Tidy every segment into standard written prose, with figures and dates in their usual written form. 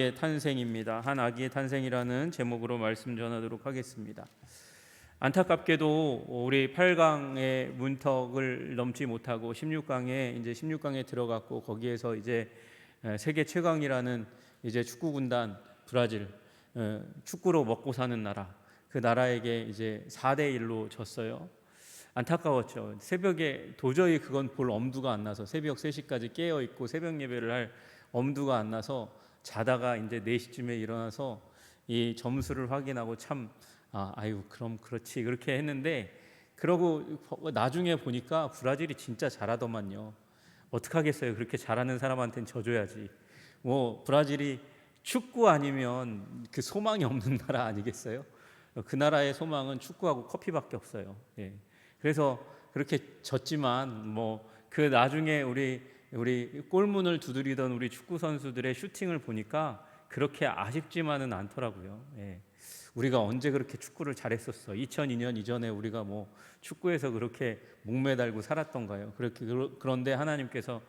아기의 탄생입니다. 한 아기의 탄생이라는 제목으로 말씀 전하도록 하겠습니다. 안타깝게도 우리 8강의 문턱을 넘지 못하고 16강에 들어갔고, 거기에서 이제 세계 최강이라는 이제 축구 군단 브라질, 축구로 먹고 사는 나라, 그 나라에게 이제 4대1로 졌어요. 안타까웠죠. 새벽에 도저히 그건 볼 엄두가 안 나서 새벽 3시까지 깨어 있고 새벽 예배를 할 엄두가 안 나서 자다가 이제 4시쯤에 일어나서 이 점수를 확인하고 아유 그럼 그렇지 그렇게 했는데, 그러고 나중에 보니까 브라질이 진짜 잘하더만요. 어떡하겠어요. 그렇게 잘하는 사람한테는 져줘야지. 뭐 브라질이 축구 아니면 그 소망이 없는 나라 아니겠어요? 그 나라의 소망은 축구하고 커피밖에 없어요. 예. 그래서 그렇게 졌지만 뭐 그 나중에 우리 골문을 두드리던 우리 축구 선수들의 슈팅을 보니까 그렇게 아쉽지만은 않더라고요. 예. 우리가 언제 그렇게 축구를 잘했었어? 2002년 이전에 우리가 뭐 축구에서 그렇게 목매달고 살았던가요? 그런데 하나님께서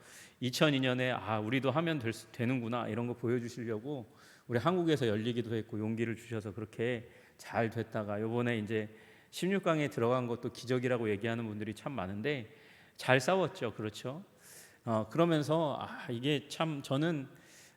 2002년에 우리도 하면 되는구나 이런 거 보여주시려고 우리 한국에서 열리기도 했고 용기를 주셔서 그렇게 잘 됐다가 이번에 이제 16강에 들어간 것도 기적이라고 얘기하는 분들이 참 많은데, 잘 싸웠죠. 그렇죠? 그러면서 이게 참, 저는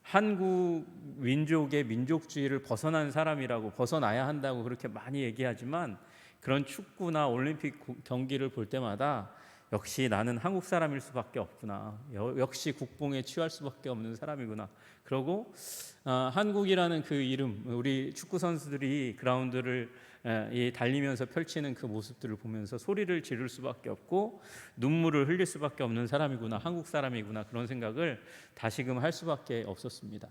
한국 민족의 민족주의를 벗어난 사람이라고, 벗어나야 한다고 그렇게 많이 얘기하지만, 그런 축구나 올림픽 경기를 볼 때마다 역시 나는 한국 사람일 수밖에 없구나, 역시 국뽕에 취할 수밖에 없는 사람이구나. 그러고 한국이라는 그 이름, 우리 축구 선수들이 그라운드를 달리면서 펼치는 그 모습들을 보면서 소리를 지를 수밖에 없고 눈물을 흘릴 수밖에 없는 사람이구나, 한국 사람이구나, 그런 생각을 다시금 할 수밖에 없었습니다.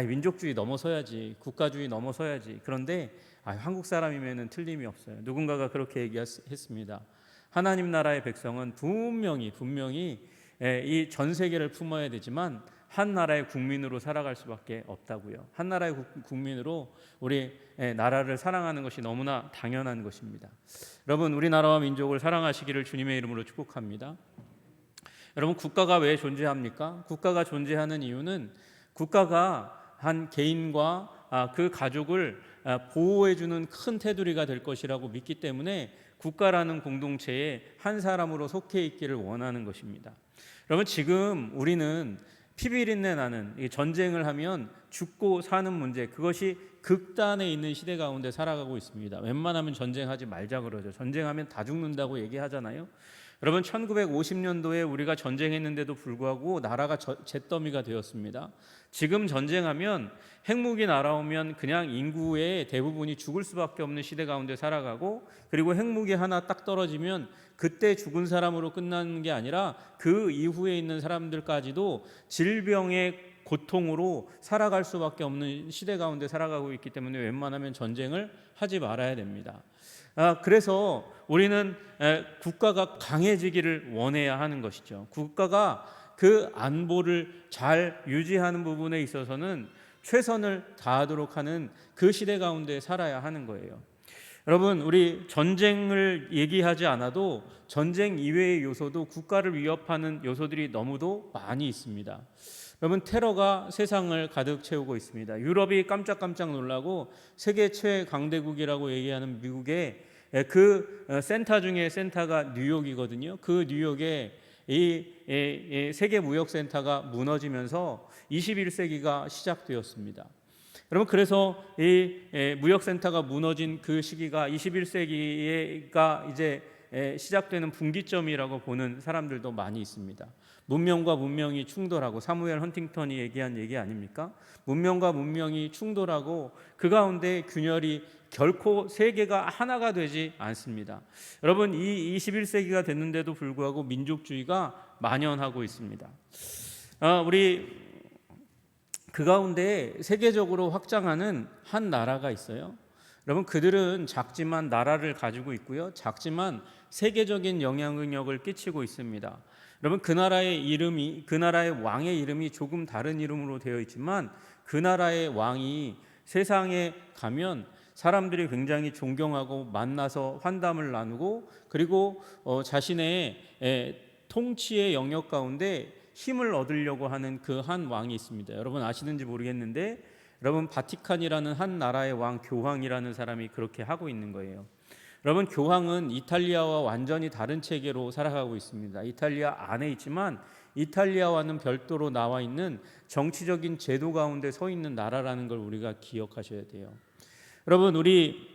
민족주의 넘어서야지, 국가주의 넘어서야지. 그런데 한국 사람이면은 틀림이 없어요. 누군가가 그렇게 얘기했습니다. 하나님 나라의 백성은 분명히 이 전 세계를 품어야 되지만 한 나라의 국민으로 살아갈 수밖에 없다고요. 한 나라의 국민으로 우리 나라를 사랑하는 것이 너무나 당연한 것입니다. 여러분, 우리나라와 민족을 사랑하시기를 주님의 이름으로 축복합니다. 여러분, 국가가 왜 존재합니까? 국가가 존재하는 이유는 국가가 한 개인과 그 가족을 보호해주는 큰 테두리가 될 것이라고 믿기 때문에 국가라는 공동체에 한 사람으로 속해 있기를 원하는 것입니다. 여러분, 지금 우리는 피비린내 나는 전쟁을 하면 죽고 사는 문제, 그것이 극단에 있는 시대 가운데 살아가고 있습니다. 웬만하면 전쟁하지 말자 그러죠. 전쟁하면 다 죽는다고 얘기하잖아요. 여러분, 1950년도에 우리가 전쟁했는데도 불구하고 나라가 잿더미가 되었습니다. 지금 전쟁하면 핵무기 날아오면 그냥 인구의 대부분이 죽을 수밖에 없는 시대 가운데 살아가고, 그리고 핵무기 하나 딱 떨어지면 그때 죽은 사람으로 끝나는 게 아니라 그 이후에 있는 사람들까지도 질병의 고통으로 살아갈 수밖에 없는 시대 가운데 살아가고 있기 때문에 웬만하면 전쟁을 하지 말아야 됩니다. 그래서 우리는 국가가 강해지기를 원해야 하는 것이죠. 국가가 그 안보를 잘 유지하는 부분에 있어서는 최선을 다하도록 하는 그 시대 가운데 살아야 하는 거예요. 여러분, 우리 전쟁을 얘기하지 않아도 전쟁 이외의 요소도, 국가를 위협하는 요소들이 너무도 많이 있습니다. 여러분, 테러가 세상을 가득 채우고 있습니다. 유럽이 깜짝깜짝 놀라고 세계 최강대국이라고 얘기하는 미국의 그 센터 중에 센터가 뉴욕이거든요. 그 뉴욕에 이 세계 무역센터가 무너지면서 21세기가 시작되었습니다. 여러분, 그래서 이 무역센터가 무너진 그 시기가 21세기가 이제 시작되는 분기점이라고 보는 사람들도 많이 있습니다. 문명과 문명이 충돌하고, 사무엘 헌팅턴이 얘기한 얘기 아닙니까? 문명과 문명이 충돌하고 그 가운데 균열이 결코 세계가 하나가 되지 않습니다. 여러분, 이 21세기가 됐는데도 불구하고 민족주의가 만연하고 있습니다. 우리 그 가운데 세계적으로 확장하는 한 나라가 있어요. 여러분, 그들은 작지만 나라를 가지고 있고요, 작지만 세계적인 영향력을 끼치고 있습니다. 여러분, 그 나라의 왕의 이름이 조금 다른 이름으로 되어 있지만 그 나라의 왕이 세상에 가면 사람들이 굉장히 존경하고 만나서 환담을 나누고, 그리고 자신의 통치의 영역 가운데 힘을 얻으려고 하는 그 한 왕이 있습니다. 여러분 아시는지 모르겠는데 여러분, 바티칸이라는 한 나라의 왕 교황이라는 사람이 그렇게 하고 있는 거예요. 여러분, 교황은 이탈리아와 완전히 다른 체계로 살아가고 있습니다. 이탈리아 안에 있지만 이탈리아와는 별도로 나와 있는 정치적인 제도 가운데 서 있는 나라라는 걸 우리가 기억하셔야 돼요. 여러분, 우리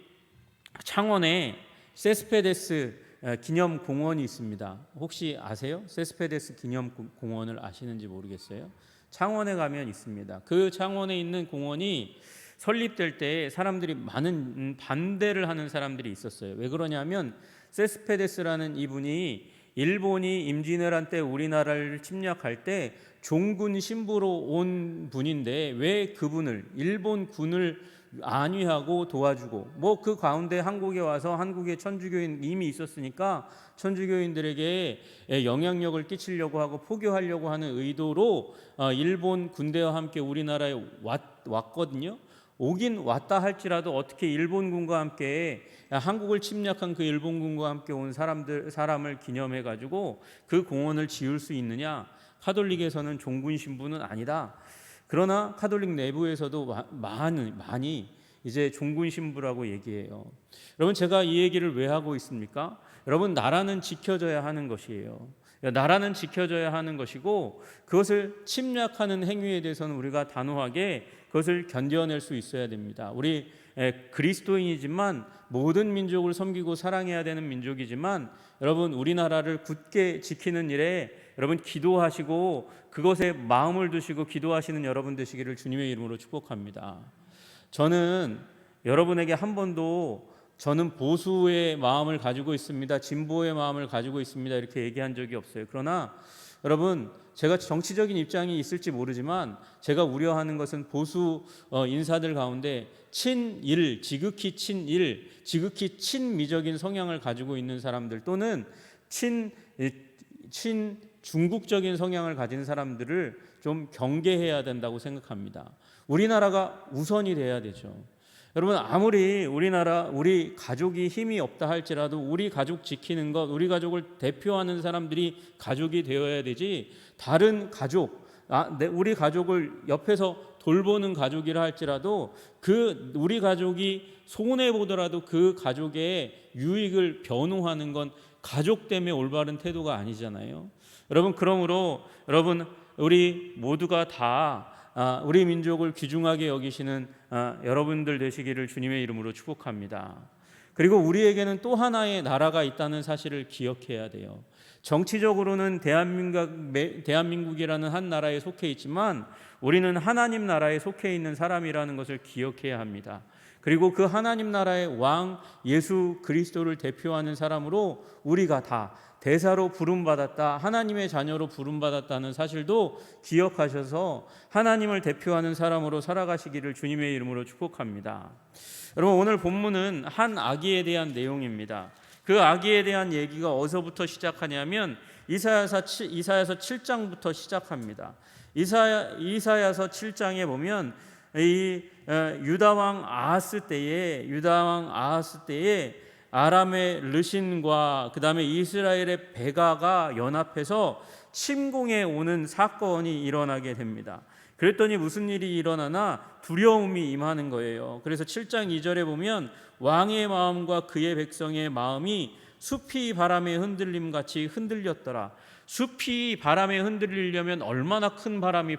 창원에 세스페데스 기념공원이 있습니다. 혹시 아세요? 세스페데스 기념공원을 아시는지 모르겠어요. 창원에 가면 있습니다. 그 창원에 있는 공원이 설립될 때 사람들이 많은 반대를 하는 사람들이 있었어요. 왜 그러냐면 세스페데스라는 이분이 일본이 임진왜란 때 우리나라를 침략할 때 종군 신부로 온 분인데 왜 그분을, 일본 군을 안위하고 도와주고, 뭐 그 가운데 한국에 와서 한국에 천주교인 이미 있었으니까 천주교인들에게 영향력을 끼치려고 하고 포교하려고 하는 의도로 일본 군대와 함께 우리나라에 왔거든요. 오긴 왔다 할지라도 어떻게 일본군과 함께, 한국을 침략한 그 일본군과 함께 온 사람을 기념해 가지고 그 공원을 지을 수 있느냐? 카톨릭에서는 종군 신부는 아니다. 그러나 카톨릭 내부에서도 많이 이제 종군 신부라고 얘기해요. 여러분, 제가 이 얘기를 왜 하고 있습니까? 여러분, 나라는 지켜져야 하는 것이에요. 나라는 지켜져야 하는 것이고, 그것을 침략하는 행위에 대해서는 우리가 단호하게 그것을 견뎌낼 수 있어야 됩니다. 우리 그리스도인이지만 모든 민족을 섬기고 사랑해야 되는 민족이지만, 여러분, 우리나라를 굳게 지키는 일에 여러분 기도하시고 그것에 마음을 두시고 기도하시는 여러분 되시기를 주님의 이름으로 축복합니다. 저는 여러분에게 한 번도 저는 보수의 마음을 가지고 있습니다, 진보의 마음을 가지고 있습니다, 이렇게 얘기한 적이 없어요. 그러나 여러분, 제가 정치적인 입장이 있을지 모르지만 제가 우려하는 것은 보수 인사들 가운데 친일, 지극히 친일, 지극히 친미적인 성향을 가지고 있는 사람들, 또는 친중국적인 성향을 가진 사람들을 좀 경계해야 된다고 생각합니다. 우리나라가 우선이 돼야 되죠. 여러분, 아무리 우리 가족이 힘이 없다 할지라도 우리 가족 지키는 것, 우리 가족을 대표하는 사람들이 가족이 되어야 되지, 다른 가족, 우리 가족을 옆에서 돌보는 가족이라 할지라도 그 우리 가족이 손해 보더라도 그 가족의 유익을 변호하는 건 가족 때문에 올바른 태도가 아니잖아요. 여러분, 그러므로 여러분, 우리 모두가 다 우리 민족을 귀중하게 여기시는 여러분들 되시기를 주님의 이름으로 축복합니다. 그리고 우리에게는 또 하나의 나라가 있다는 사실을 기억해야 돼요. 정치적으로는 대한민국이라는 한 나라에 속해 있지만 우리는 하나님 나라에 속해 있는 사람이라는 것을 기억해야 합니다. 그리고 그 하나님 나라의 왕 예수 그리스도를 대표하는 사람으로 우리가 다 대사로 부름받았다, 하나님의 자녀로 부름받았다는 사실도 기억하셔서 하나님을 대표하는 사람으로 살아가시기를 주님의 이름으로 축복합니다. 여러분, 오늘 본문은 한 아기에 대한 내용입니다. 그 아기에 대한 얘기가 어디서부터 시작하냐면 이사야서 7장부터 시작합니다. 이사야서 7장에 보면 이 유다 왕 아하스 때에 아람의 르신과 그 다음에 이스라엘의 베가가 연합해서 침공해 오는 사건이 일어나게 됩니다. 그랬더니 무슨 일이 일어나나 두려움이 임하는 거예요. 그래서 7장 2절에 보면 왕의 마음과 그의 백성의 마음이 숲이 바람에 흔들림 같이 흔들렸더라. 숲이 바람에 흔들리려면 얼마나 큰 바람이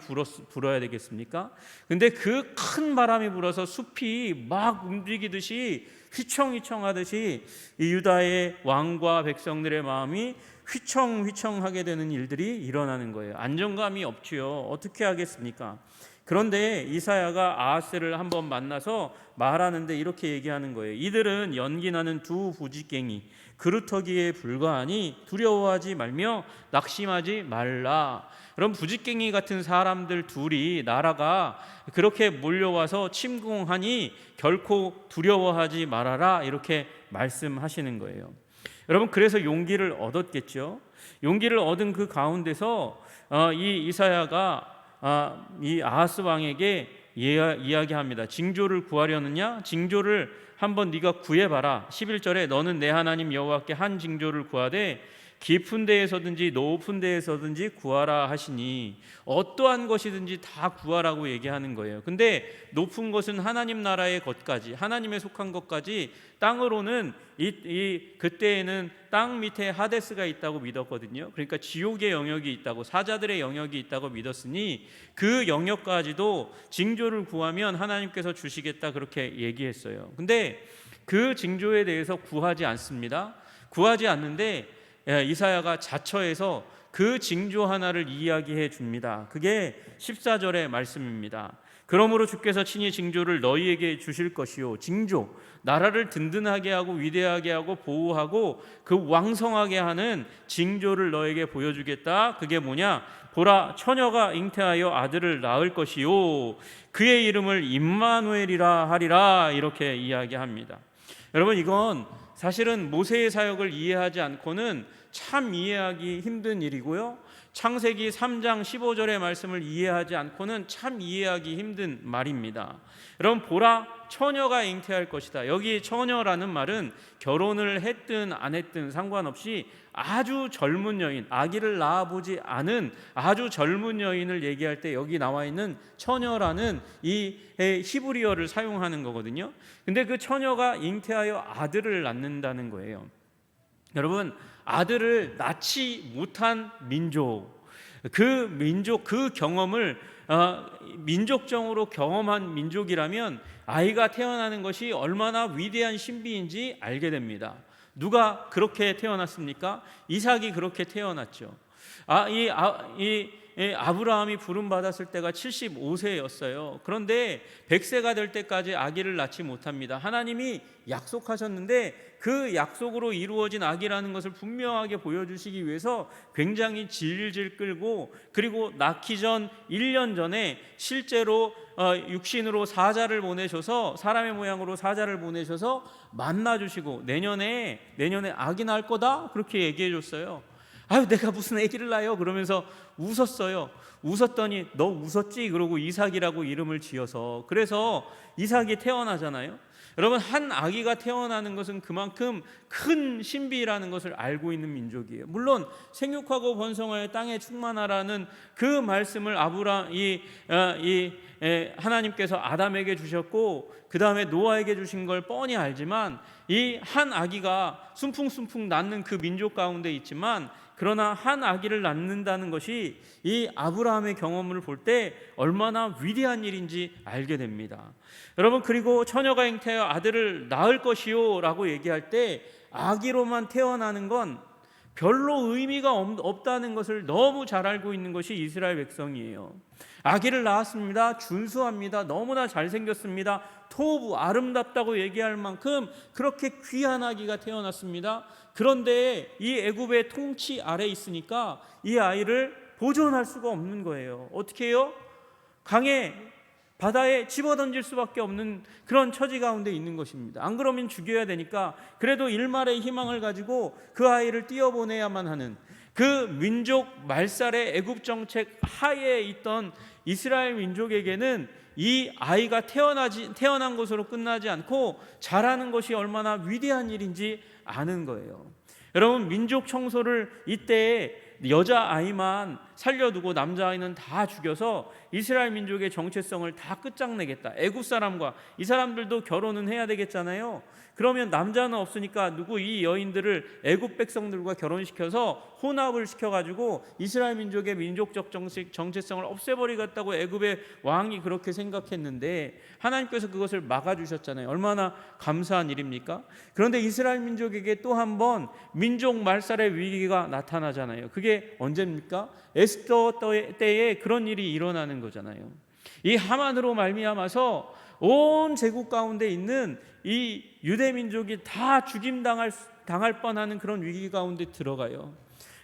불어야 되겠습니까? 근데 그 큰 바람이 불어서 숲이 막 움직이듯이 휘청휘청하듯이 이 유다의 왕과 백성들의 마음이 휘청휘청하게 되는 일들이 일어나는 거예요. 안정감이 없지요. 어떻게 하겠습니까? 그런데 이사야가 아하스를 한번 만나서 말하는데 이렇게 얘기하는 거예요. 이들은 연기나는 두 부지깽이 그루터기에 불과하니 두려워하지 말며 낙심하지 말라. 그럼 부지깽이 같은 사람들 둘이 나라가 그렇게 몰려와서 침공하니 결코 두려워하지 말아라, 이렇게 말씀하시는 거예요. 여러분, 그래서 용기를 얻었겠죠. 용기를 얻은 그 가운데서 이 이사야가 이 아하스 왕에게 이야기합니다. 징조를 구하려느냐? 징조를 한번 네가 구해봐라. 11절에 너는 내 하나님 여호와께 한 징조를 구하되 깊은 데에서든지 높은 데에서든지 구하라 하시니 어떠한 것이든지 다 구하라고 얘기하는 거예요. 근데 높은 것은 하나님 나라의 것까지, 하나님에 속한 것까지, 땅으로는 그때에는 땅 밑에 하데스가 있다고 믿었거든요. 그러니까 지옥의 영역이 있다고, 사자들의 영역이 있다고 믿었으니 그 영역까지도 징조를 구하면 하나님께서 주시겠다 그렇게 얘기했어요. 근데 그 징조에 대해서 구하지 않습니다. 구하지 않는데 이사야가 자처해서 그 징조 하나를 이야기해 줍니다. 그게 14절의 말씀입니다. 그러므로 주께서 친히 징조를 너희에게 주실 것이요, 징조, 나라를 든든하게 하고 위대하게 하고 보호하고 그 왕성하게 하는 징조를 너에게 보여주겠다. 그게 뭐냐? 보라, 처녀가 잉태하여 아들을 낳을 것이요, 그의 이름을 임마누엘이라 하리라. 이렇게 이야기합니다. 여러분, 이건 사실은 모세의 사역을 이해하지 않고는 참 이해하기 힘든 일이고요, 창세기 3장 15절의 말씀을 이해하지 않고는 참 이해하기 힘든 말입니다. 여러분, 보라, 처녀가 잉태할 것이다. 여기 처녀라는 말은 결혼을 했든 안 했든 상관없이 아주 젊은 여인, 아기를 낳아보지 않은 아주 젊은 여인을 얘기할 때 여기 나와 있는 처녀라는 이 히브리어를 사용하는 거거든요. 근데 그 처녀가 잉태하여 아들을 낳는다는 거예요. 여러분, 아들을 낳지 못한 민족, 그 경험을 민족적으로 경험한 민족이라면 아이가 태어나는 것이 얼마나 위대한 신비인지 알게 됩니다. 누가 그렇게 태어났습니까? 이삭이 그렇게 태어났죠. 아브라함이 부름 받았을 때가 75세였어요. 그런데 100세가 될 때까지 아기를 낳지 못합니다. 하나님이 약속하셨는데 그 약속으로 이루어진 아기라는 것을 분명하게 보여주시기 위해서 굉장히 질질 끌고, 그리고 낳기 전 1년 전에 실제로 육신으로 사자를 보내셔서, 사람의 모양으로 사자를 보내셔서 만나주시고 내년에 아기 낳을 거다 그렇게 얘기해 줬어요. 아유, 내가 무슨 아기를 낳아요? 그러면서 웃었어요. 웃었더니 너 웃었지? 그러고 이삭이라고 이름을 지어서, 그래서 이삭이 태어나잖아요. 여러분, 한 아기가 태어나는 것은 그만큼 큰 신비라는 것을 알고 있는 민족이에요. 물론 생육하고 번성하여 땅에 충만하라는 그 말씀을 하나님께서 아담에게 주셨고 그 다음에 노아에게 주신 걸 뻔히 알지만, 이 한 아기가 순풍순풍 낳는 그 민족 가운데 있지만, 그러나 한 아기를 낳는다는 것이 이 아브라함의 경험을 볼 때 얼마나 위대한 일인지 알게 됩니다. 여러분, 그리고 처녀가 잉태하여 아들을 낳을 것이요 라고 얘기할 때 아기로만 태어나는 건 별로 의미가 없다는 것을 너무 잘 알고 있는 것이 이스라엘 백성이에요. 아기를 낳았습니다. 준수합니다. 너무나 잘생겼습니다. 토부, 아름답다고 얘기할 만큼 그렇게 귀한 아기가 태어났습니다. 그런데 이 애굽의 통치 아래 있으니까 이 아이를 보존할 수가 없는 거예요. 어떻게 해요? 강에, 바다에 집어던질 수밖에 없는 그런 처지 가운데 있는 것입니다. 안 그러면 죽여야 되니까 그래도 일말의 희망을 가지고 그 아이를 띄어보내야만 하는, 그 민족 말살의 애굽 정책 하에 있던 이스라엘 민족에게는 이 아이가 태어난 것으로 끝나지 않고 자라는 것이 얼마나 위대한 일인지 아는 거예요. 여러분, 민족 청소를 이때에 여자아이만 살려두고 남자아이는 다 죽여서 이스라엘 민족의 정체성을 다 끝장내겠다. 애굽 사람과 이 사람들도 결혼은 해야 되겠잖아요. 그러면 남자는 없으니까 이 여인들을 애굽 백성들과 결혼시켜서 혼합을 시켜가지고 이스라엘 민족의 민족적 정체성을 없애버리겠다고 애굽의 왕이 그렇게 생각했는데 하나님께서 그것을 막아주셨잖아요. 얼마나 감사한 일입니까? 그런데 이스라엘 민족에게 또 한 번 민족 말살의 위기가 나타나잖아요. 그게 언제입니까? 에스더 때에 그런 일이 일어나는 거잖아요. 이 하만으로 말미암아서 온 제국 가운데 있는 이 유대 민족이 다 죽임당할 뻔하는 그런 위기 가운데 들어가요.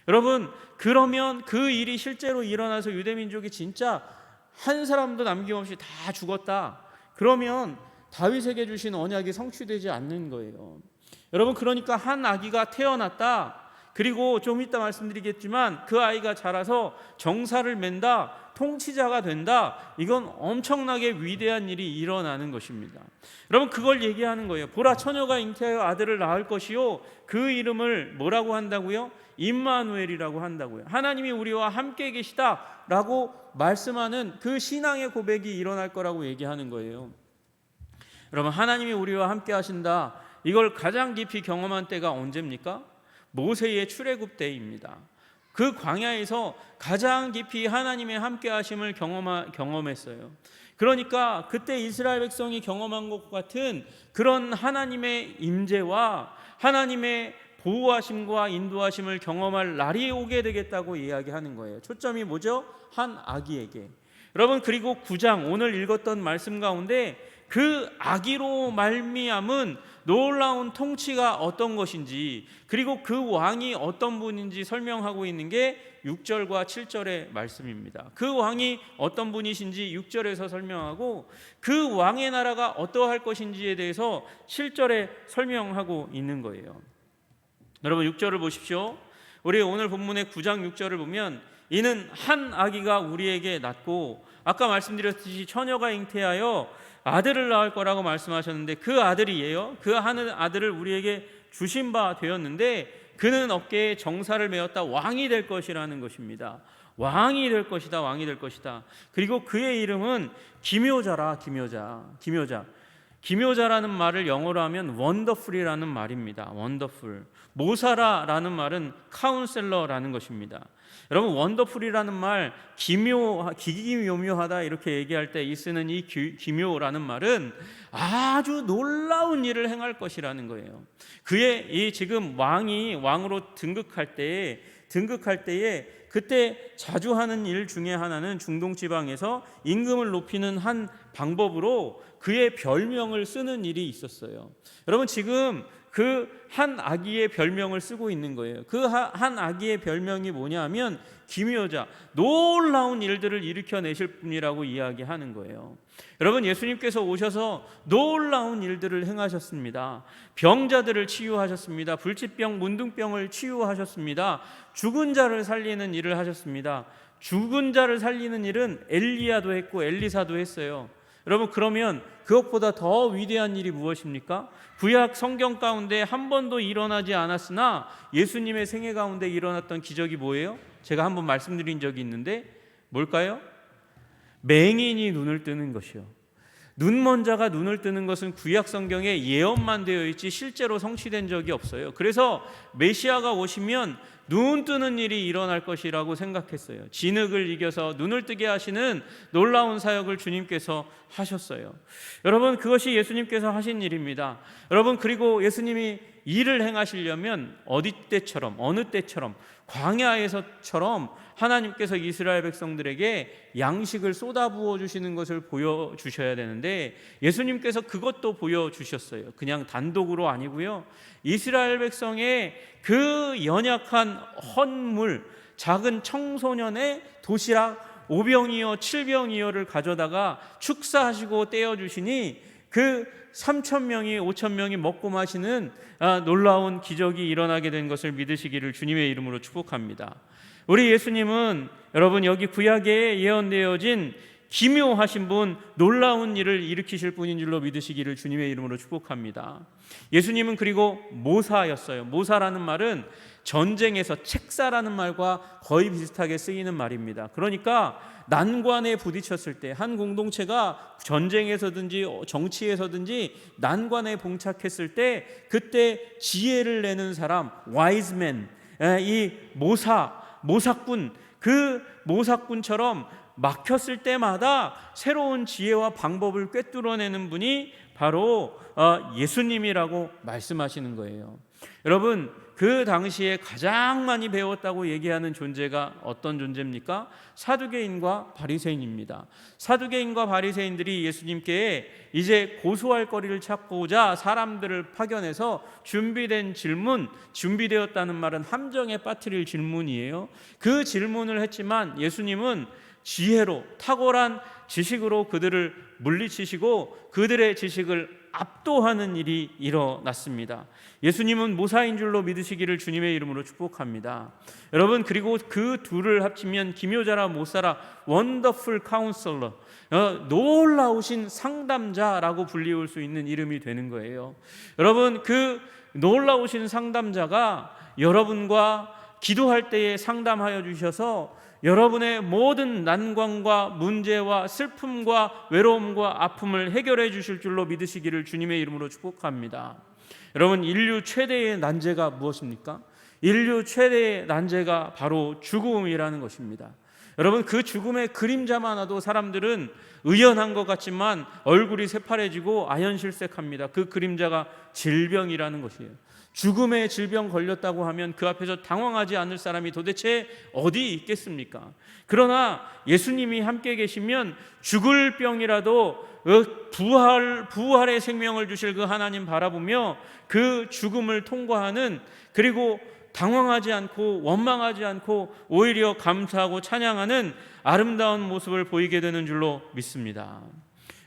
여러분, 그러면 그 일이 실제로 일어나서 유대 민족이 진짜 한 사람도 남김없이 다 죽었다. 그러면 다윗에게 주신 언약이 성취되지 않는 거예요. 여러분, 그러니까 한 아기가 태어났다. 그리고 좀 이따 말씀드리겠지만 그 아이가 자라서 정사를 맨다. 통치자가 된다. 이건 엄청나게 위대한 일이 일어나는 것입니다. 여러분, 그걸 얘기하는 거예요. 보라, 처녀가 잉태하여 아들을 낳을 것이요, 그 이름을 뭐라고 한다고요? 임마누엘이라고 한다고요. 하나님이 우리와 함께 계시다라고 말씀하는 그 신앙의 고백이 일어날 거라고 얘기하는 거예요. 여러분, 하나님이 우리와 함께 하신다, 이걸 가장 깊이 경험한 때가 언제입니까? 모세의 출애굽 때입니다. 그 광야에서 가장 깊이 하나님의 함께 하심을 경험했어요. 그러니까 그때 이스라엘 백성이 경험한 것 같은 그런 하나님의 임재와 하나님의 보호하심과 인도하심을 경험할 날이 오게 되겠다고 이야기하는 거예요. 초점이 뭐죠? 한 아기에게. 여러분, 그리고 9장 오늘 읽었던 말씀 가운데 그 아기로 말미암은 놀라운 통치가 어떤 것인지, 그리고 그 왕이 어떤 분인지 설명하고 있는 게 6절과 7절의 말씀입니다. 그 왕이 어떤 분이신지 6절에서 설명하고, 그 왕의 나라가 어떠할 것인지에 대해서 7절에 설명하고 있는 거예요. 여러분, 6절을 보십시오. 우리 오늘 본문의 9장 6절을 보면, 이는 한 아기가 우리에게 낳고, 아까 말씀드렸듯이 처녀가 잉태하여 아들을 낳을 거라고 말씀하셨는데, 그 아들이에요. 그 하는 아들을 우리에게 주신 바 되었는데, 그는 어깨에 정사를 메었다. 왕이 될 것이라는 것입니다. 왕이 될 것이다. 왕이 될 것이다. 그리고 그의 이름은 기묘자라. 기묘자라는 말을 영어로 하면 원더풀이라는 말입니다. 원더풀. 모사라라는 말은 카운셀러라는 것입니다. 여러분, 원더풀이라는 말, 기기묘묘하다 이렇게 얘기할 때 쓰는 이 기묘라는 말은 아주 놀라운 일을 행할 것이라는 거예요. 그의 이 지금 왕으로 등극할 때에 그때 자주 하는 일 중에 하나는 중동 지방에서 임금을 높이는 한 방법으로 그의 별명을 쓰는 일이 있었어요. 여러분, 지금 그 한 아기의 별명을 쓰고 있는 거예요. 그 한 아기의 별명이 뭐냐면 기묘자, 놀라운 일들을 일으켜내실 분이라고 이야기하는 거예요. 여러분, 예수님께서 오셔서 놀라운 일들을 행하셨습니다. 병자들을 치유하셨습니다. 불치병, 문둥병을 치유하셨습니다. 죽은 자를 살리는 일을 하셨습니다. 죽은 자를 살리는 일은 엘리야도 했고 엘리사도 했어요. 여러분, 그러면 그것보다 더 위대한 일이 무엇입니까? 구약 성경 가운데 한 번도 일어나지 않았으나 예수님의 생애 가운데 일어났던 기적이 뭐예요? 제가 한번 말씀드린 적이 있는데 뭘까요? 맹인이 눈을 뜨는 것이요. 눈먼 자가 눈을 뜨는 것은 구약 성경에 예언만 되어 있지 실제로 성취된 적이 없어요. 그래서 메시아가 오시면 눈 뜨는 일이 일어날 것이라고 생각했어요. 진흙을 이겨서 눈을 뜨게 하시는 놀라운 사역을 주님께서 하셨어요. 여러분, 그것이 예수님께서 하신 일입니다. 여러분, 그리고 예수님이 일을 행하시려면 어느 때처럼 광야에서처럼 하나님께서 이스라엘 백성들에게 양식을 쏟아부어 주시는 것을 보여주셔야 되는데, 예수님께서 그것도 보여주셨어요. 그냥 단독으로 아니고요, 이스라엘 백성의 그 연약한 헌물, 작은 청소년의 도시락 5병이요 7병이요를 가져다가 축사하시고 떼어주시니 그 3,000명이 5,000명이 먹고 마시는 놀라운 기적이 일어나게 된 것을 믿으시기를 주님의 이름으로 축복합니다. 우리 예수님은 여러분, 여기 구약에 예언되어진 기묘하신 분, 놀라운 일을 일으키실 분인 줄로 믿으시기를 주님의 이름으로 축복합니다. 예수님은 그리고 모사였어요. 모사라는 말은 전쟁에서 책사라는 말과 거의 비슷하게 쓰이는 말입니다. 그러니까 난관에 부딪혔을 때, 한 공동체가 전쟁에서든지 정치에서든지 난관에 봉착했을 때 그때 지혜를 내는 사람, wise man, 이 모사꾼, 그 모사꾼처럼 막혔을 때마다 새로운 지혜와 방법을 꿰뚫어내는 분이 바로 예수님이라고 말씀하시는 거예요. 여러분, 그 당시에 가장 많이 배웠다고 얘기하는 존재가 어떤 존재입니까? 사두개인과 바리새인입니다. 사두개인과 바리새인들이 예수님께 이제 고소할 거리를 찾고자 사람들을 파견해서 준비되었다는 말은 함정에 빠뜨릴 질문이에요. 그 질문을 했지만 예수님은 지혜로, 탁월한 지식으로 그들을 물리치시고 그들의 지식을 압도하는 일이 일어났습니다. 예수님은 모사인 줄로 믿으시기를 주님의 이름으로 축복합니다. 여러분, 그리고 그 둘을 합치면 기묘자라 못사라 원더풀 카운슬러, 놀라우신 상담자라고 불리울 수 있는 이름이 되는 거예요. 여러분, 그 놀라우신 상담자가 여러분과 기도할 때에 상담하여 주셔서 여러분의 모든 난관과 문제와 슬픔과 외로움과 아픔을 해결해 주실 줄로 믿으시기를 주님의 이름으로 축복합니다. 여러분, 인류 최대의 난제가 무엇입니까? 인류 최대의 난제가 바로 죽음이라는 것입니다. 여러분, 그 죽음의 그림자만 와도 사람들은 의연한 것 같지만 얼굴이 새파래지고 아연실색합니다. 그 그림자가 질병이라는 것이에요. 죽음의 질병 걸렸다고 하면 그 앞에서 당황하지 않을 사람이 도대체 어디 있겠습니까? 그러나 예수님이 함께 계시면 죽을 병이라도 부활의 생명을 주실 그 하나님 바라보며 그 죽음을 통과하는, 그리고 당황하지 않고 원망하지 않고 오히려 감사하고 찬양하는 아름다운 모습을 보이게 되는 줄로 믿습니다.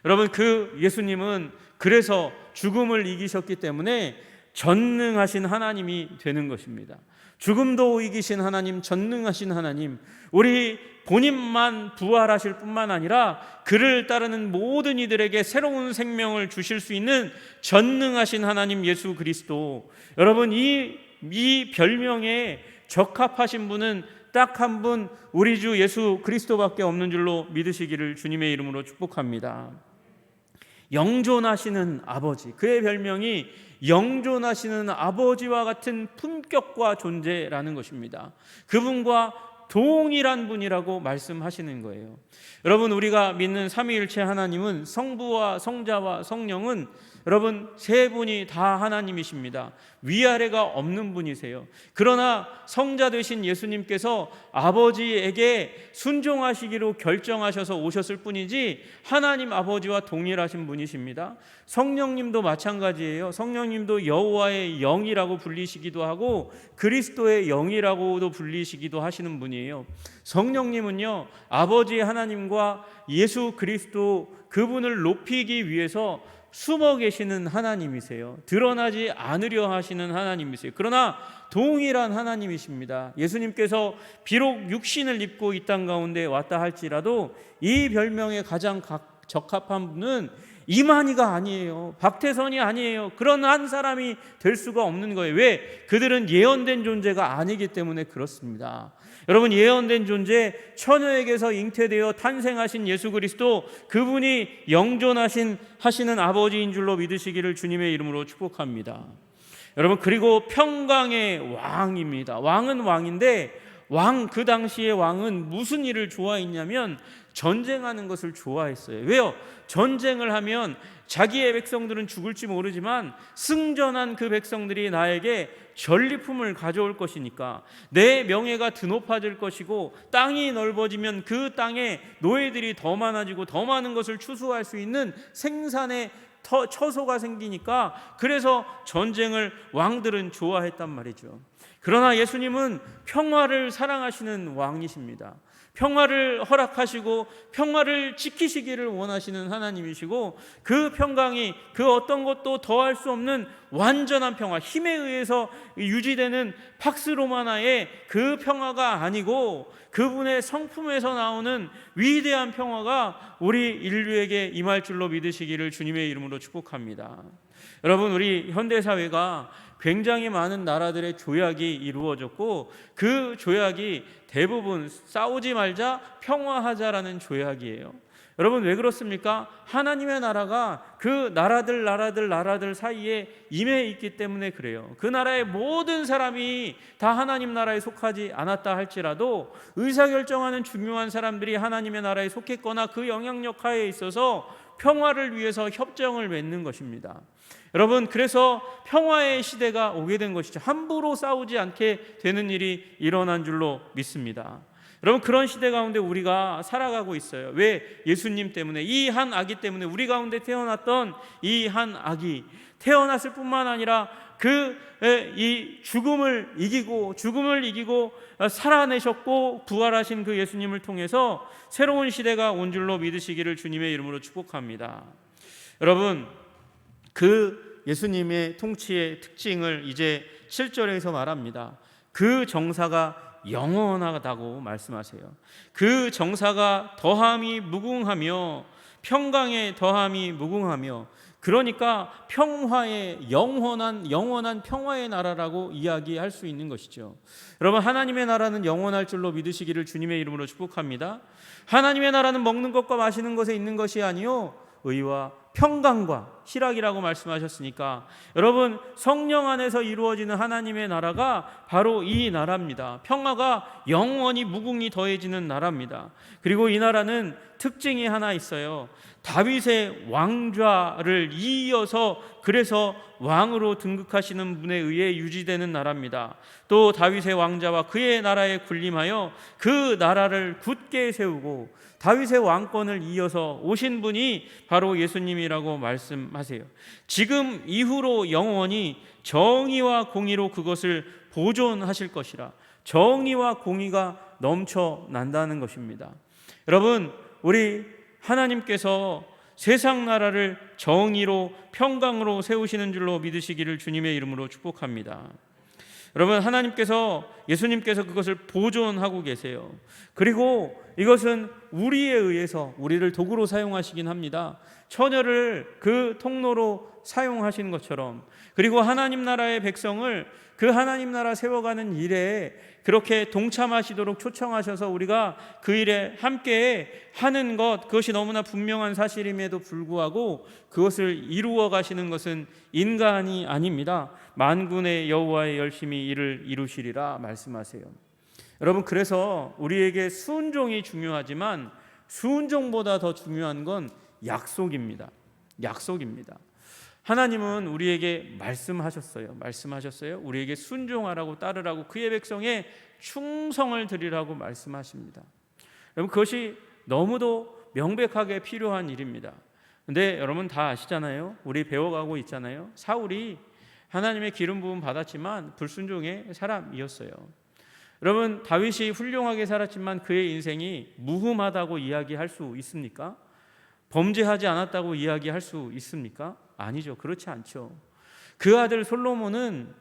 여러분, 그 예수님은 그래서 죽음을 이기셨기 때문에 전능하신 하나님이 되는 것입니다. 죽음도 이기신 하나님, 전능하신 하나님, 우리 본인만 부활하실 뿐만 아니라 그를 따르는 모든 이들에게 새로운 생명을 주실 수 있는 전능하신 하나님 예수 그리스도. 여러분, 이 별명에 적합하신 분은 딱 한 분, 우리 주 예수 그리스도밖에 없는 줄로 믿으시기를 주님의 이름으로 축복합니다. 영존하시는 아버지, 그의 별명이 영존하시는 아버지와 같은 품격과 존재라는 것입니다. 그분과 동일한 분이라고 말씀하시는 거예요. 여러분, 우리가 믿는 삼위일체 하나님은 성부와 성자와 성령은 여러분 세 분이 다 하나님이십니다. 위아래가 없는 분이세요. 그러나 성자 되신 예수님께서 아버지에게 순종하시기로 결정하셔서 오셨을 뿐이지 하나님 아버지와 동일하신 분이십니다. 성령님도 마찬가지예요. 성령님도 여호와의 영이라고 불리시기도 하고 그리스도의 영이라고도 불리시기도 하시는 분이에요. 성령님은요, 아버지 하나님과 예수 그리스도 그분을 높이기 위해서 숨어 계시는 하나님이세요. 드러나지 않으려 하시는 하나님이세요. 그러나 동일한 하나님이십니다. 예수님께서 비록 육신을 입고 이 땅 가운데 왔다 할지라도 이 별명에 가장 적합한 분은 이만희가 아니에요. 박태선이 아니에요. 그런 한 사람이 될 수가 없는 거예요. 왜? 그들은 예언된 존재가 아니기 때문에 그렇습니다. 여러분, 예언된 존재, 처녀에게서 잉태되어 탄생하신 예수 그리스도, 그분이 영존하시는 아버지인 줄로 믿으시기를 주님의 이름으로 축복합니다. 여러분, 그리고 평강의 왕입니다. 왕은 왕인데 그 당시의 왕은 무슨 일을 좋아했냐면 전쟁하는 것을 좋아했어요. 왜요? 전쟁을 하면 자기의 백성들은 죽을지 모르지만 승전한 그 백성들이 나에게 전리품을 가져올 것이니까, 내 명예가 드높아질 것이고 땅이 넓어지면 그 땅에 노예들이 더 많아지고 더 많은 것을 추수할 수 있는 생산의 처소가 생기니까, 그래서 전쟁을 왕들은 좋아했단 말이죠. 그러나 예수님은 평화를 사랑하시는 왕이십니다. 평화를 허락하시고 평화를 지키시기를 원하시는 하나님이시고, 그 평강이 그 어떤 것도 더할 수 없는 완전한 평화, 힘에 의해서 유지되는 팍스 로마나의 그 평화가 아니고 그분의 성품에서 나오는 위대한 평화가 우리 인류에게 임할 줄로 믿으시기를 주님의 이름으로 축복합니다. 여러분, 우리 현대사회가 굉장히 많은 나라들의 조약이 이루어졌고 그 조약이 대부분 싸우지 말자, 평화하자라는 조약이에요. 여러분, 왜 그렇습니까? 하나님의 나라가 그 나라들 사이에 임해 있기 때문에 그래요. 그 나라의 모든 사람이 다 하나님 나라에 속하지 않았다 할지라도 의사결정하는 중요한 사람들이 하나님의 나라에 속했거나 그 영향력 하에 있어서 평화를 위해서 협정을 맺는 것입니다. 여러분, 그래서 평화의 시대가 오게 된 것이죠. 함부로 싸우지 않게 되는 일이 일어난 줄로 믿습니다. 여러분, 그런 시대 가운데 우리가 살아가고 있어요. 왜? 예수님 때문에, 이 한 아기 때문에, 우리 가운데 태어났던 이 한 아기, 태어났을 뿐만 아니라 이 죽음을 이기고 살아내셨고 부활하신 그 예수님을 통해서 새로운 시대가 온 줄로 믿으시기를 주님의 이름으로 축복합니다. 여러분, 그 예수님의 통치의 특징을 이제 7절에서 말합니다. 그 정사가 영원하다고 말씀하세요. 그 정사가 더함이 무궁하며 평강의 더함이 무궁하며, 그러니까 평화의 영원한 평화의 나라라고 이야기할 수 있는 것이죠. 여러분, 하나님의 나라는 영원할 줄로 믿으시기를 주님의 이름으로 축복합니다. 하나님의 나라는 먹는 것과 마시는 것에 있는 것이 아니요 의와 평강과 희락이라고 말씀하셨으니까, 여러분, 성령 안에서 이루어지는 하나님의 나라가 바로 이 나라입니다. 평화가 영원히 무궁히 더해지는 나라입니다. 그리고 이 나라는 특징이 하나 있어요. 다윗의 왕좌를 이어서, 그래서 왕으로 등극하시는 분에 의해 유지되는 나라입니다. 또 다윗의 왕자와 그의 나라에 군림하여 그 나라를 굳게 세우고 다윗의 왕권을 이어서 오신 분이 바로 예수님이라고 말씀하세요. 지금 이후로 영원히 정의와 공의로 그것을 보존하실 것이라, 정의와 공의가 넘쳐난다는 것입니다. 여러분, 우리 하나님께서 세상 나라를 정의로 평강으로 세우시는 줄로 믿으시기를 주님의 이름으로 축복합니다. 여러분, 하나님께서, 예수님께서 그것을 보존하고 계세요. 그리고 이것은 우리에 의해서 우리를 도구로 사용하시긴 합니다. 처녀를 그 통로로 사용하신 것처럼, 그리고 하나님 나라의 백성을 그 하나님 나라 세워가는 일에 그렇게 동참하시도록 초청하셔서 우리가 그 일에 함께 하는 것, 그것이 너무나 분명한 사실임에도 불구하고 그것을 이루어 가시는 것은 인간이 아닙니다. 만군의 여호와의 열심히 이를 이루시리라 말씀하세요. 여러분, 그래서 우리에게 순종이 중요하지만 순종보다 더 중요한 건 약속입니다. 약속입니다. 하나님은 우리에게 말씀하셨어요. 우리에게 순종하라고, 따르라고, 그의 백성에 충성을 드리라고 말씀하십니다. 여러분, 그것이 너무도 명백하게 필요한 일입니다. 근데 여러분 다 아시잖아요. 우리 배워가고 있잖아요. 사울이 하나님의 기름 부음 받았지만 불순종의 사람이었어요. 여러분, 다윗이 훌륭하게 살았지만 그의 인생이 무흠하다고 이야기할 수 있습니까? 범죄하지 않았다고 이야기할 수 있습니까? 아니죠. 그렇지 않죠. 그 아들 솔로몬은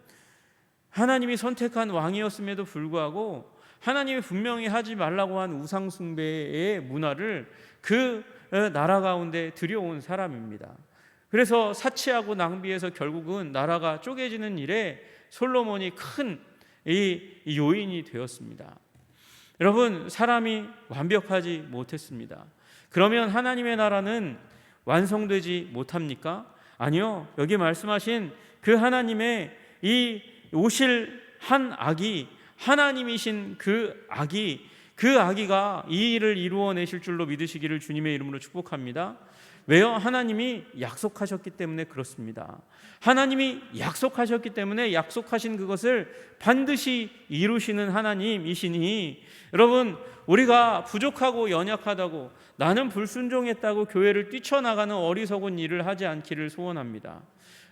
하나님이 선택한 왕이었음에도 불구하고 하나님이 분명히 하지 말라고 한 우상 숭배의 문화를 그 나라 가운데 들여온 사람입니다. 그래서 사치하고 낭비해서 결국은 나라가 쪼개지는 일에 솔로몬이 큰 이 요인이 되었습니다. 여러분, 사람이 완벽하지 못했습니다. 그러면 하나님의 나라는 완성되지 못합니까? 아니요. 여기 말씀하신 그 하나님의 이 오실 한 아기, 하나님이신 그 아기가 이 일을 이루어내실 줄로 믿으시기를 주님의 이름으로 축복합니다. 왜요? 하나님이 약속하셨기 때문에 그렇습니다. 하나님이 약속하셨기 때문에 약속하신 그것을 반드시 이루시는 하나님이시니, 여러분, 우리가 부족하고 연약하다고, 나는 불순종했다고 교회를 뛰쳐나가는 어리석은 일을 하지 않기를 소원합니다.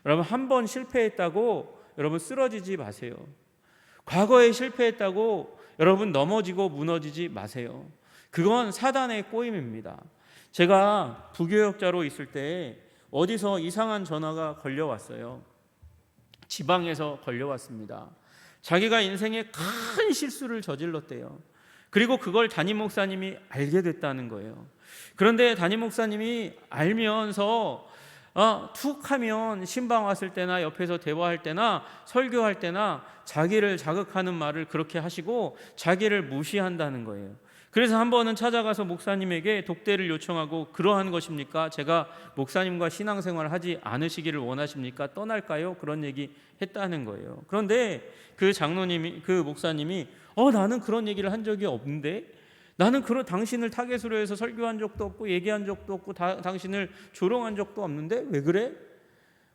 여러분, 한 번 실패했다고 여러분 쓰러지지 마세요. 과거에 실패했다고 여러분 넘어지고 무너지지 마세요. 그건 사단의 꼬임입니다. 제가 부교역자로 있을 때 어디서 이상한 전화가 걸려왔어요. 지방에서 걸려왔습니다. 자기가 인생에 큰 실수를 저질렀대요. 그리고 그걸 담임 목사님이 알게 됐다는 거예요. 그런데 담임 목사님이 알면서 툭 하면 신방 왔을 때나 옆에서 대화할 때나 설교할 때나 자기를 자극하는 말을 그렇게 하시고 자기를 무시한다는 거예요. 그래서 한 번은 찾아가서 목사님에게 독대를 요청하고, 그러한 것입니까? 제가 목사님과 신앙생활을 하지 않으시기를 원하십니까? 떠날까요? 그런 얘기 했다는 거예요. 그런데 그 장로님이, 그 목사님이 나는 그런 얘기를 한 적이 없는데, 나는 당신을 타겟으로 해서 설교한 적도 없고 얘기한 적도 없고 당신을 조롱한 적도 없는데 왜 그래?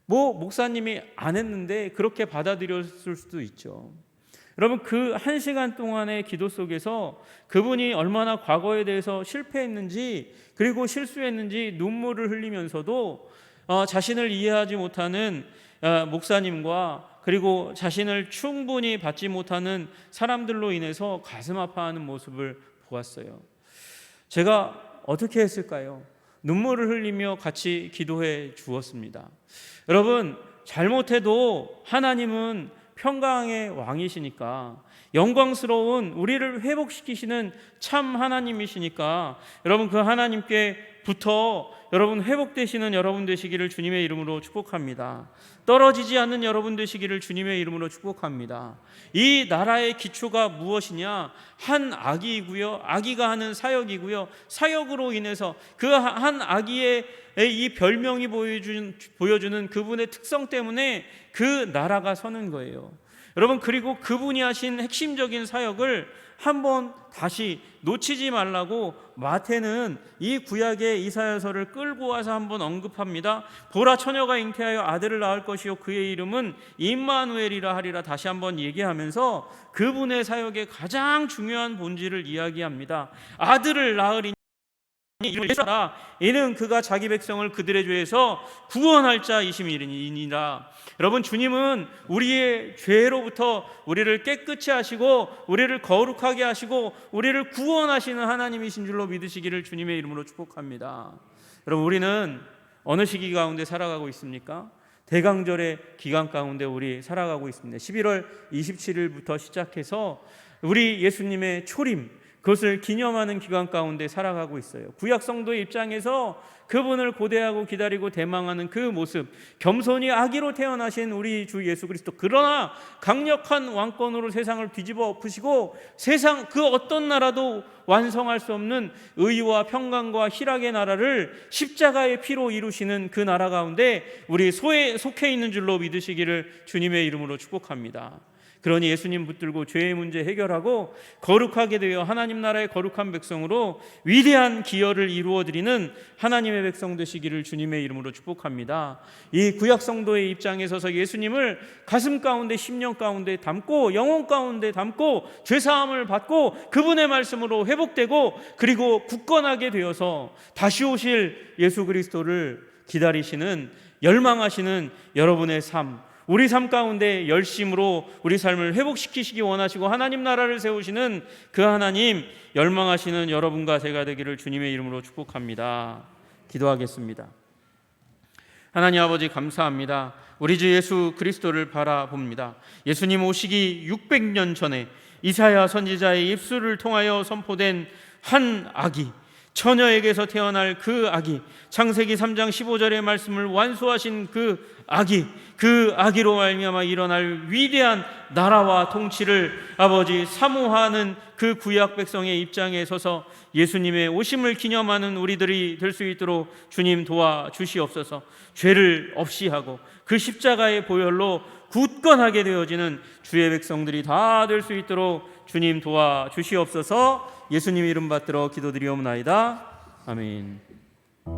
목사님이 안 했는데 그렇게 받아들였을 수도 있죠. 여러분, 그 1시간 동안의 기도 속에서 그분이 얼마나 과거에 대해서 실패했는지, 그리고 실수했는지 눈물을 흘리면서도 자신을 이해하지 못하는 목사님과, 그리고 자신을 충분히 받지 못하는 사람들로 인해서 가슴 아파하는 모습을 보았어요. 제가 어떻게 했을까요? 눈물을 흘리며 같이 기도해 주었습니다. 여러분, 잘못해도 하나님은 평강의 왕이시니까, 영광스러운 우리를 회복시키시는 참 하나님이시니까, 여러분, 그 하나님께부터 여러분 회복되시는 여러분 되시기를 주님의 이름으로 축복합니다. 떨어지지 않는 여러분 되시기를 주님의 이름으로 축복합니다. 이 나라의 기초가 무엇이냐? 한 아기이고요, 아기가 하는 사역이고요, 사역으로 인해서 그 한 아기의 이 별명이 보여주는 그분의 특성 때문에 그 나라가 서는 거예요. 여러분, 그리고 그분이 하신 핵심적인 사역을 한번 다시 놓치지 말라고 마태는 이 구약의 이사야서를 끌고 와서 한번 언급합니다. 보라, 처녀가 잉태하여 아들을 낳을 것이요 그의 이름은 임마누엘이라 하리라. 다시 한번 얘기하면서 그분의 사역의 가장 중요한 본질을 이야기합니다. 아들을 낳으리니 이는 그가 자기 백성을 그들의 죄에서 구원할 자이심이니라. 여러분, 주님은 우리의 죄로부터 우리를 깨끗이 하시고 우리를 거룩하게 하시고 우리를 구원하시는 하나님이신 줄로 믿으시기를 주님의 이름으로 축복합니다. 여러분, 우리는 어느 시기 가운데 살아가고 있습니까? 대강절의 기간 가운데 우리 살아가고 있습니다. 11월 27일부터 시작해서 우리 예수님의 초림, 그것을 기념하는 기간 가운데 살아가고 있어요. 구약 성도의 입장에서 그분을 고대하고 기다리고 대망하는 그 모습, 겸손히 아기로 태어나신 우리 주 예수 그리스도, 그러나 강력한 왕권으로 세상을 뒤집어 엎으시고 세상 그 어떤 나라도 완성할 수 없는 의와 평강과 희락의 나라를 십자가의 피로 이루시는 그 나라 가운데 우리 속해 있는 줄로 믿으시기를 주님의 이름으로 축복합니다. 그러니 예수님 붙들고 죄의 문제 해결하고 거룩하게 되어 하나님 나라의 거룩한 백성으로 위대한 기여를 이루어드리는 하나님의 백성 되시기를 주님의 이름으로 축복합니다. 이 구약 성도의 입장에 서서 예수님을 가슴 가운데, 심령 가운데 담고 영혼 가운데 담고 죄사함을 받고 그분의 말씀으로 회복되고 그리고 굳건하게 되어서 다시 오실 예수 그리스도를 기다리시는, 열망하시는 여러분의 삶, 우리 삶 가운데 열심으로 우리 삶을 회복시키시기 원하시고 하나님 나라를 세우시는 그 하나님, 열망하시는 여러분과 제가 되기를 주님의 이름으로 축복합니다. 기도하겠습니다. 하나님 아버지, 감사합니다. 우리 주 예수 그리스도를 바라봅니다. 예수님 오시기 600년 전에 이사야 선지자의 입술을 통하여 선포된 한 아기, 처녀에게서 태어날 그 아기, 창세기 3장 15절의 말씀을 완수하신 그 아기로 말미암아 일어날 위대한 나라와 통치를 아버지 사모하는 그 구약 백성의 입장에 서서 예수님의 오심을 기념하는 우리들이 될 수 있도록 주님 도와주시옵소서. 죄를 없이 하고 그 십자가의 보혈로 굳건하게 되어지는 주의 백성들이 다 될 수 있도록 주님 도와주시옵소서. 예수님 이름 받들어 기도드리옵나이다. 아멘.